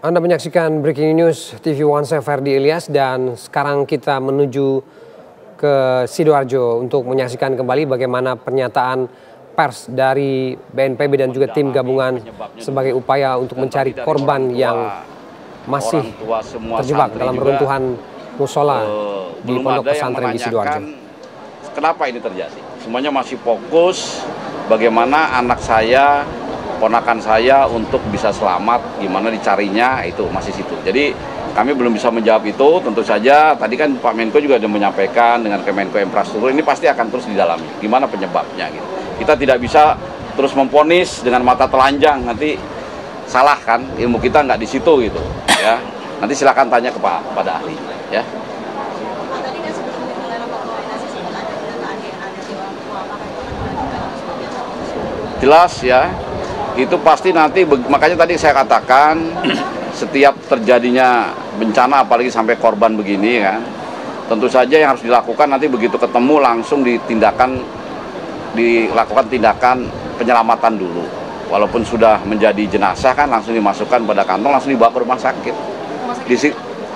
Anda menyaksikan Breaking News TV One, saya Ferdi Ilyas, dan sekarang kita menuju ke Sidoarjo untuk menyaksikan kembali bagaimana pernyataan pers dari BNPB dan juga tim gabungan sebagai upaya untuk mencari korban yang masih terjebak dalam reruntuhan musola di pondok pesantren di Sidoarjo. Kenapa ini terjadi? Semuanya masih fokus bagaimana anak saya, ponakan saya untuk bisa selamat, gimana dicarinya, itu masih situ. Jadi kami belum bisa menjawab itu. Tentu saja tadi kan Pak Menko juga sudah menyampaikan dengan Kemenko Infrastruktur ini pasti akan terus didalami gimana penyebabnya gitu. Kita tidak bisa terus memvonis dengan mata telanjang, nanti salah kan, ilmu kita nggak di situ gitu ya. Nanti silakan tanya kepada ahli ya. Jelas ya, itu pasti nanti, makanya tadi saya katakan setiap terjadinya bencana apalagi sampai korban begini kan, tentu saja yang harus dilakukan nanti begitu ketemu langsung dilakukan tindakan penyelamatan dulu. Walaupun sudah menjadi jenazah kan langsung dimasukkan pada kantong, langsung dibawa ke rumah sakit. Di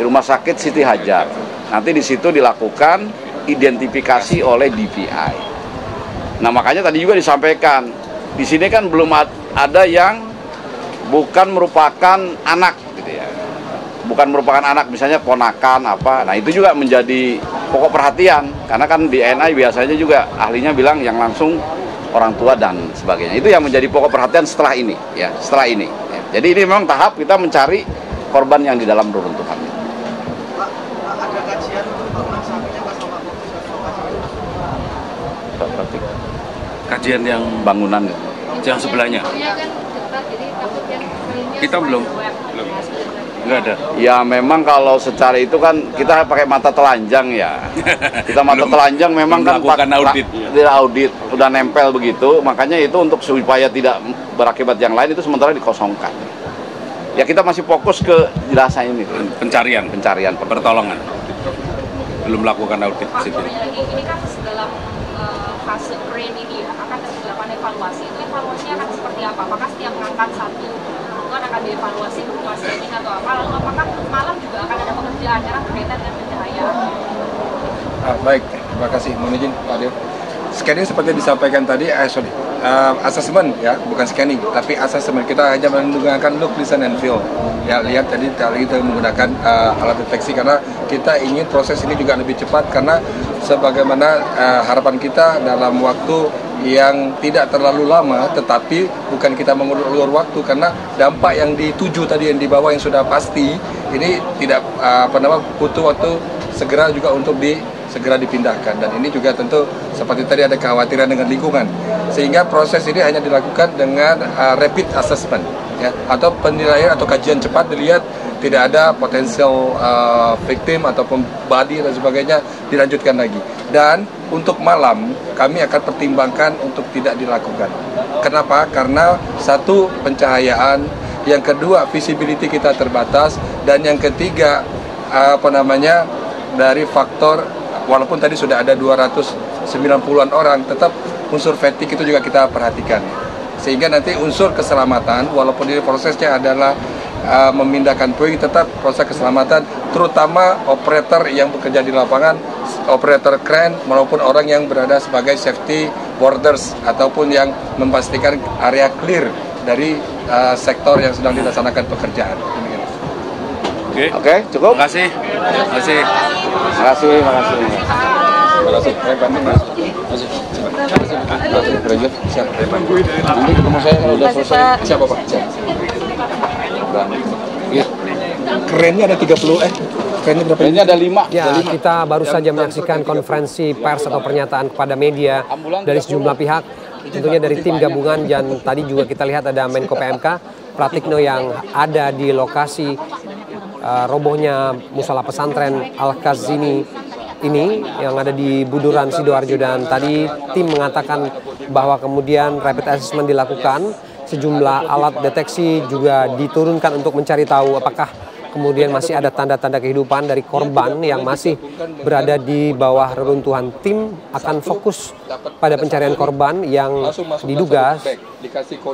rumah sakit Siti Hajar. Nanti di situ dilakukan identifikasi oleh DVI. Nah makanya tadi juga disampaikan, di sini kan belum ada yang bukan merupakan anak gitu ya. Bukan merupakan anak, misalnya ponakan apa. Nah, itu juga menjadi pokok perhatian karena kan di NI biasanya juga ahlinya bilang yang langsung orang tua dan sebagainya. Itu yang menjadi pokok perhatian setelah ini ya, setelah ini. Ya. Jadi ini memang tahap kita mencari korban yang di dalam reruntuhan. Ada kajian untuk bangunan sampingnya Pak sama Kajian yang bangunan yang sebelahnya. Kita belum nggak ada. Ya memang kalau secara itu kan kita pakai mata telanjang ya. Kita mata telanjang memang kan audit udah nempel begitu, makanya itu untuk supaya tidak berakibat yang lain itu sementara dikosongkan. Ya kita masih fokus ke jelasan ini, pencarian, pertolongan. Belum melakukan audit sipil. Ini kan dalam fase crane ini akan dilakukan evaluasi. Itu evaluasinya akan seperti apa? Apakah setiap mengangkat satu akan dievaluasi berupa scanning atau apa? Lalu apakah malam juga akan ada pekerjaan karena berkaitan dengan pencahayaan? Baik, terima kasih. Mohon izin Pak Dio. Scanning seperti disampaikan tadi, assessment ya, bukan scanning, tapi assessment. Kita hanya menggunakan look, listen, and feel. Ya, lihat tadi kita menggunakan alat deteksi karena kita ingin proses ini juga lebih cepat karena sebagaimana harapan kita dalam waktu yang tidak terlalu lama, tetapi bukan kita mengulur waktu karena dampak yang dituju tadi yang di bawah yang sudah pasti ini tidak butuh waktu segera juga untuk segera dipindahkan, dan ini juga tentu seperti tadi ada kekhawatiran dengan lingkungan sehingga proses ini hanya dilakukan dengan rapid assessment ya, atau penilaian atau kajian cepat, dilihat tidak ada potensial victim ataupun body dan sebagainya, dilanjutkan lagi. Dan untuk malam kami akan pertimbangkan untuk tidak dilakukan. Kenapa? Karena satu, pencahayaan, yang kedua visibility kita terbatas, dan yang ketiga dari faktor walaupun tadi sudah ada 290-an orang, tetap unsur fatigue itu juga kita perhatikan. Sehingga nanti unsur keselamatan, walaupun ini prosesnya adalah memindahkan puing, tetap proses keselamatan, terutama operator yang bekerja di lapangan, operator crane maupun orang yang berada sebagai safety borders ataupun yang memastikan area clear dari sektor yang sedang dilaksanakan pekerjaan. Oke, cukup. Terima kasih. Siap. Nanti ketemu saya kalau udah selesai. Siapa Pak? Iya. Kerennya ada 30 kerennya berapa? Kerennya ada 5. Ya, kita baru saja menyaksikan konferensi pers atau pernyataan kepada media dari sejumlah pihak, tentunya dari tim gabungan, dan tadi juga kita lihat ada Menko PMK Pratikno yang ada di lokasi robohnya musola pesantren Al-Kazini ini yang ada di Buduran, Sidoarjo, dan tadi tim mengatakan bahwa kemudian rapid assessment dilakukan, sejumlah alat deteksi juga diturunkan untuk mencari tahu apakah kemudian masih ada tanda-tanda kehidupan dari korban yang masih berada di bawah reruntuhan. Tim akan fokus pada pencarian korban yang diduga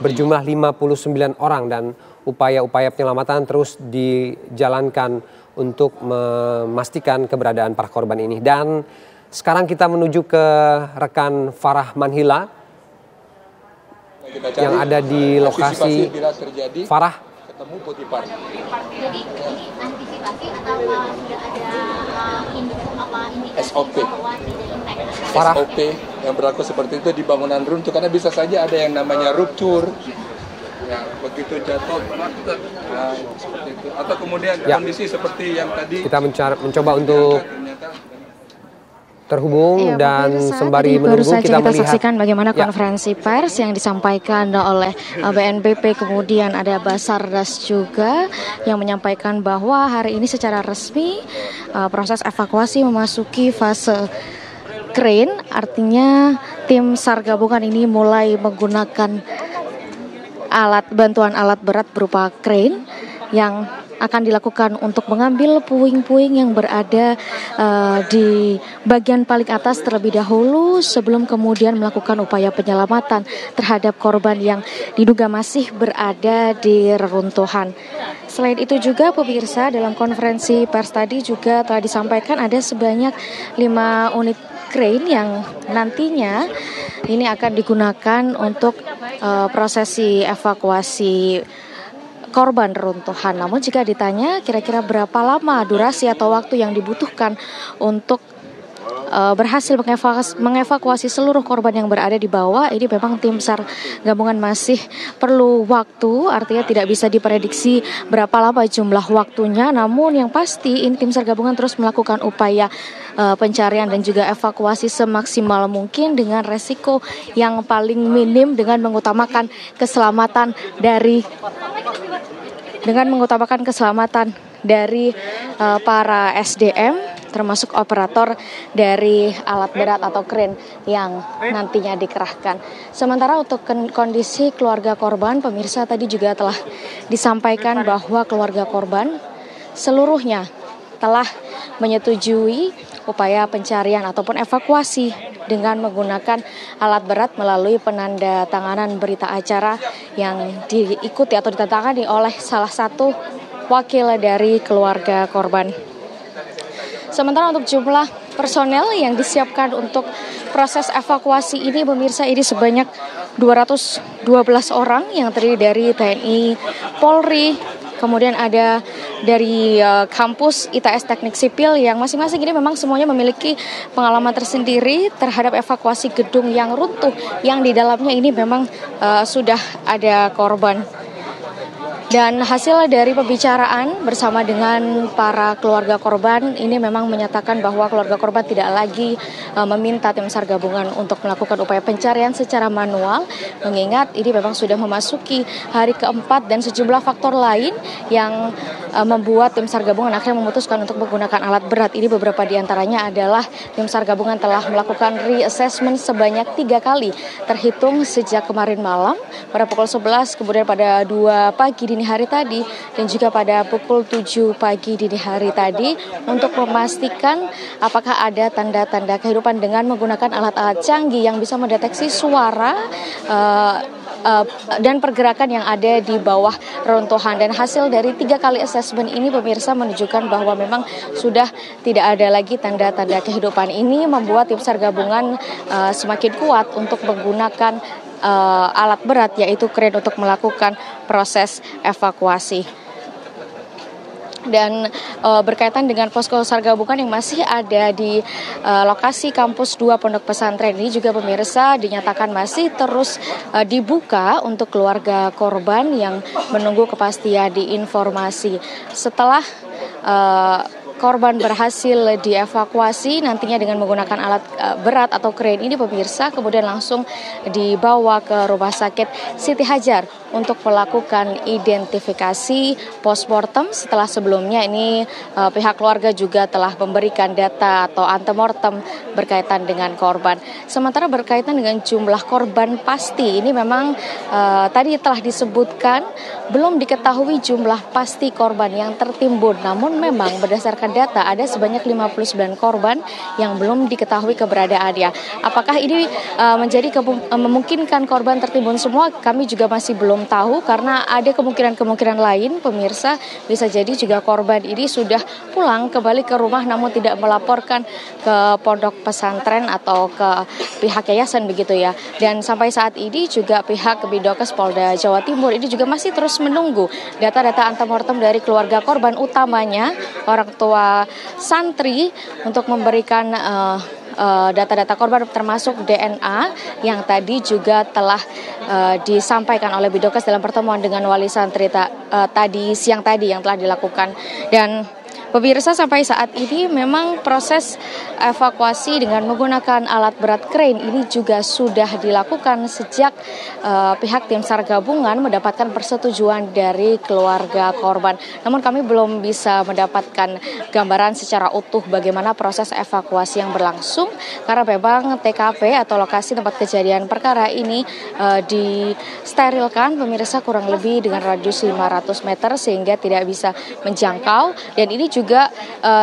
berjumlah 59 orang dan upaya-upaya penyelamatan terus dijalankan untuk memastikan keberadaan para korban ini. Dan sekarang kita menuju ke rekan Farah Manhila yang ada di lokasi. Farah. Ketemu Potifar. Jadi ini antisipasi atau sudah ada SOP. Farah. SOP yang berlaku seperti itu di bangunan runtuh, karena bisa saja ada yang namanya ruptur. Ya, begitu jatuh, nah, seperti itu. Atau kemudian kondisi seperti yang tadi kita mencoba untuk terhubung dan sembari menunggu kita melihat saksikan bagaimana konferensi pers yang disampaikan oleh BNPB, kemudian ada Basarnas juga yang menyampaikan bahwa hari ini secara resmi proses evakuasi memasuki fase crane, artinya tim SAR gabungan ini mulai menggunakan bantuan alat berat berupa crane yang akan dilakukan untuk mengambil puing-puing yang berada di bagian paling atas terlebih dahulu sebelum kemudian melakukan upaya penyelamatan terhadap korban yang diduga masih berada di reruntuhan. Selain itu juga pemirsa, dalam konferensi pers tadi juga telah disampaikan ada sebanyak 5 unit crane yang nantinya ini akan digunakan untuk prosesi evakuasi korban reruntuhan. Namun jika ditanya kira-kira berapa lama durasi atau waktu yang dibutuhkan untuk berhasil mengevakuasi seluruh korban yang berada di bawah, ini memang tim SAR gabungan masih perlu waktu, artinya tidak bisa diprediksi berapa lama jumlah waktunya. Namun yang pasti ini tim SAR gabungan terus melakukan upaya pencarian dan juga evakuasi semaksimal mungkin dengan resiko yang paling minim dengan mengutamakan keselamatan dari para SDM termasuk operator dari alat berat atau crane yang nantinya dikerahkan. Sementara untuk kondisi keluarga korban, pemirsa tadi juga telah disampaikan bahwa keluarga korban seluruhnya telah menyetujui upaya pencarian ataupun evakuasi dengan menggunakan alat berat melalui penandatanganan berita acara yang diikuti atau ditandatangani oleh salah satu wakil dari keluarga korban. Sementara untuk jumlah personel yang disiapkan untuk proses evakuasi ini, pemirsa, ini sebanyak 212 orang yang terdiri dari TNI, Polri, kemudian ada dari kampus ITS Teknik Sipil yang masing-masing ini memang semuanya memiliki pengalaman tersendiri terhadap evakuasi gedung yang runtuh yang di dalamnya ini memang sudah ada korban. Dan hasil dari pembicaraan bersama dengan para keluarga korban ini memang menyatakan bahwa keluarga korban tidak lagi meminta tim SAR gabungan untuk melakukan upaya pencarian secara manual, mengingat ini memang sudah memasuki hari keempat dan sejumlah faktor lain yang membuat tim SAR gabungan akhirnya memutuskan untuk menggunakan alat berat. Ini beberapa diantaranya adalah tim SAR gabungan telah melakukan reassessment sebanyak 3 kali terhitung sejak kemarin malam pada pukul 11, kemudian pada 2 pagi dini hari tadi, dan juga pada pukul 7 pagi dini hari tadi untuk memastikan apakah ada tanda-tanda kehidupan dengan menggunakan alat-alat canggih yang bisa mendeteksi suara dan pergerakan yang ada di bawah runtuhan. Dan hasil dari 3 kali asesmen ini, pemirsa, menunjukkan bahwa memang sudah tidak ada lagi tanda-tanda kehidupan. Ini membuat tim SAR gabungan semakin kuat untuk menggunakan alat berat, yaitu crane, untuk melakukan proses evakuasi. Dan berkaitan dengan posko SAR gabungan yang masih ada di lokasi kampus 2 Pondok Pesantren ini juga, pemirsa, dinyatakan masih terus dibuka untuk keluarga korban yang menunggu kepastian di informasi. Setelah korban berhasil dievakuasi nantinya dengan menggunakan alat berat atau crane ini, pemirsa, kemudian langsung dibawa ke Rumah Sakit Siti Hajar untuk melakukan identifikasi postmortem. Setelah sebelumnya ini pihak keluarga juga telah memberikan data atau antemortem berkaitan dengan korban. Sementara berkaitan dengan jumlah korban pasti, ini memang tadi telah disebutkan belum diketahui jumlah pasti korban yang tertimbun. Namun memang berdasarkan data ada sebanyak 59 korban yang belum diketahui keberadaannya. Apakah ini menjadi memungkinkan korban tertimbun semua? Kami juga masih belum belum tahu karena ada kemungkinan-kemungkinan lain pemirsa, bisa jadi juga korban ini sudah pulang kembali ke rumah namun tidak melaporkan ke pondok pesantren atau ke pihak yayasan begitu ya. Dan sampai saat ini juga pihak Bidokes Polda Jawa Timur ini juga masih terus menunggu data-data antemortem dari keluarga korban, utamanya orang tua santri, untuk memberikan data-data korban termasuk DNA yang tadi juga telah disampaikan oleh Bidokes dalam pertemuan dengan wali santri tadi siang tadi yang telah dilakukan. Dan pemirsa, sampai saat ini memang proses evakuasi dengan menggunakan alat berat crane ini juga sudah dilakukan sejak pihak tim SAR gabungan mendapatkan persetujuan dari keluarga korban. Namun kami belum bisa mendapatkan gambaran secara utuh bagaimana proses evakuasi yang berlangsung karena memang TKP atau lokasi tempat kejadian perkara ini disterilkan pemirsa kurang lebih dengan radius 500 meter sehingga tidak bisa menjangkau, dan ini juga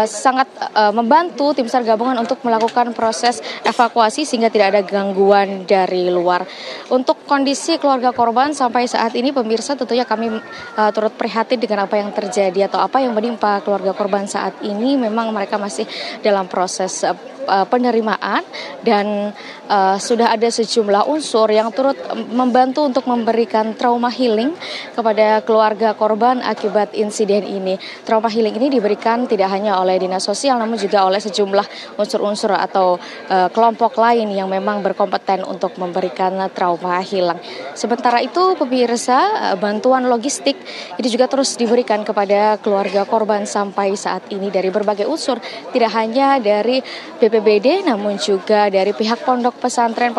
sangat membantu tim SAR gabungan untuk melakukan proses evakuasi sehingga tidak ada gangguan dari luar. Untuk kondisi keluarga korban sampai saat ini pemirsa, tentunya kami turut prihatin dengan apa yang terjadi atau apa yang menimpa keluarga korban saat ini. Memang mereka masih dalam proses penerimaan dan sudah ada sejumlah unsur yang turut membantu untuk memberikan trauma healing kepada keluarga korban akibat insiden ini. Trauma healing ini diberikan tidak hanya oleh Dinas Sosial namun juga oleh sejumlah unsur-unsur atau kelompok lain yang memang berkompeten untuk memberikan trauma healing. Sementara itu pemirsa, bantuan logistik ini juga terus diberikan kepada keluarga korban sampai saat ini dari berbagai unsur, tidak hanya dari BPBD namun juga dari pihak pondok pesantren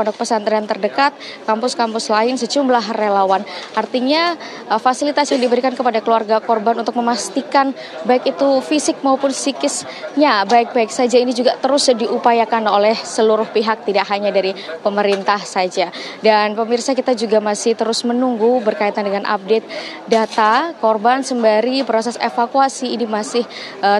terdekat, kampus-kampus lain, sejumlah relawan. Artinya fasilitas yang diberikan kepada keluarga korban untuk memastikan baik itu fisik maupun psikisnya baik-baik saja ini juga terus diupayakan oleh seluruh pihak, tidak hanya dari pemerintah saja. Dan pemirsa, kita juga masih terus menunggu berkaitan dengan update data korban sembari proses evakuasi ini masih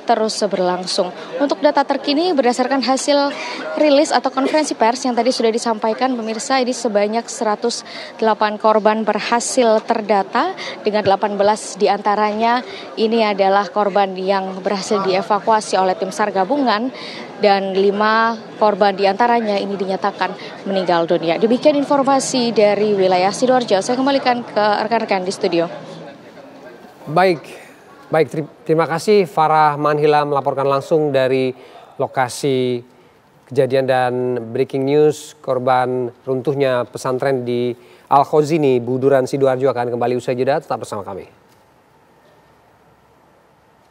terus berlangsung. Untuk data terkini berdasarkan hasil rilis atau konferensi pers yang tadi sudah disampaikan pemirsa, ini sebanyak 108 korban berhasil terdata dengan 18 diantaranya ini adalah korban yang berhasil dievakuasi oleh tim SAR gabungan dan 5 korban diantaranya ini dinyatakan meninggal dunia. Demikian informasi dari wilayah Sidoarjo. Saya kembalikan ke rekan-rekan di studio. Baik, terima kasih Farah Manhila melaporkan langsung dari lokasi kejadian dan breaking news korban runtuhnya pesantren di Al Khozini, Buduran, Sidoarjo akan kembali usai jeda. Tetap bersama kami.